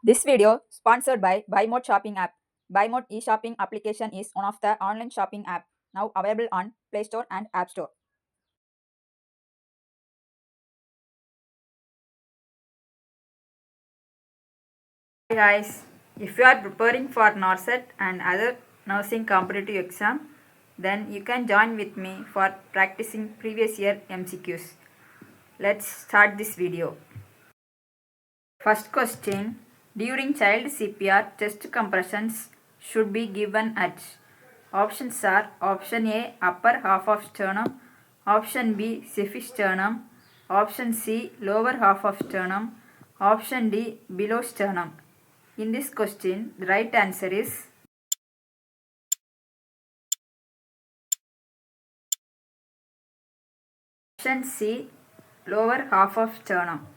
This video sponsored by BuyMote shopping app. BuyMote e-shopping application is one of the online shopping app now available on Play Store and App Store. Hi guys, if you are preparing for NORCET and other nursing competitive exam, then you can join with me for practicing previous year MCQs. Let's start this video. First question. During child CPR, chest compressions should be given at. Options are option A, upper half of sternum, option B, sternum, option C, lower half of sternum, option D, below sternum. In this question, the right answer is option C, lower half of sternum.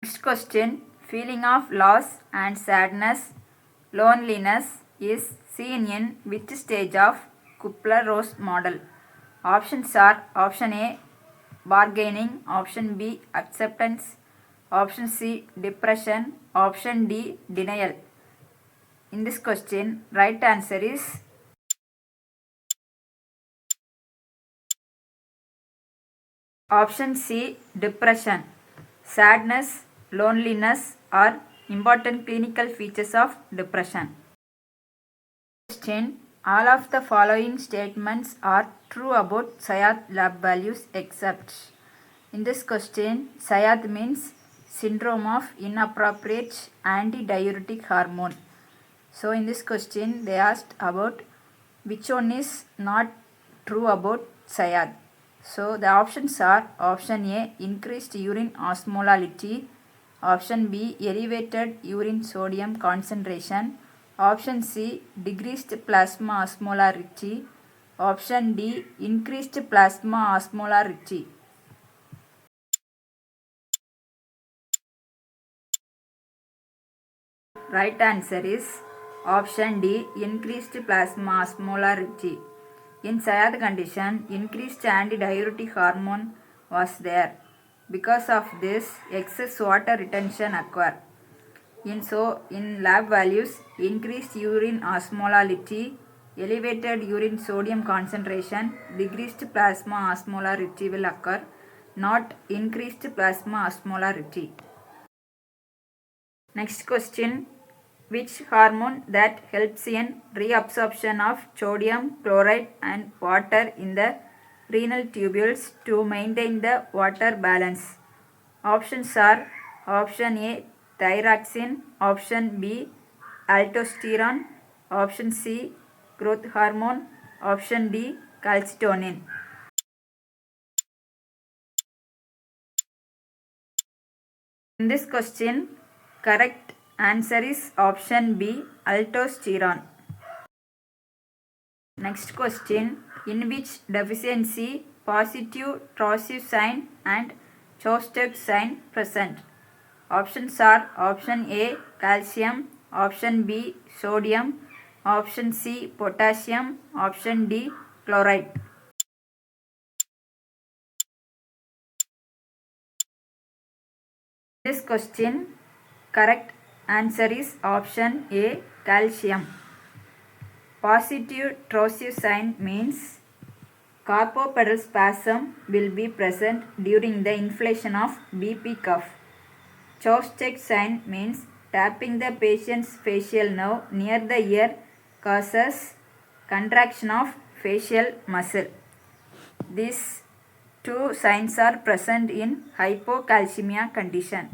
Next question. Feeling of loss and sadness, loneliness is seen in which stage of Kubler-Ross model? Options are option A, bargaining, option B, acceptance, option C, depression, option D, denial. In this question, right answer is option C, depression. Sadness, loneliness are important clinical features of depression. Question. All of the following statements are true about SIAD lab values except. In this question, SIAD means syndrome of inappropriate antidiuretic hormone. So in this question, they asked about which one is not true about SIAD. So the options are option A, increased urine osmolality, option B, elevated urine sodium concentration, option C, decreased plasma osmolarity, option D, increased plasma osmolarity. Right answer is option D, increased plasma osmolarity. In SIAD condition, increased antidiuretic hormone was there. Because of this, excess water retention occur. In lab values, increased urine osmolality, elevated urine sodium concentration, decreased plasma osmolarity will occur, not increased plasma osmolarity. Next question. Which hormone that helps in reabsorption of sodium, chloride and water in the renal tubules to maintain the water balance? Options are option A, thyroxine, option B, aldosterone, option C, growth hormone, option D, calcitonin. In this question, correct answer is option B, aldosterone. Next question. In which deficiency positive Trousseau sign and Chostek sign present? Options are option A, calcium, option B, sodium, option C, potassium, option D, chloride. This question, correct answer is option A, calcium. Positive Trousseau sign means carpopedal spasm will be present during the inflation of BP cuff. Chostek sign means tapping the patient's facial nerve near the ear causes contraction of facial muscle. These two signs are present in hypocalcemia condition.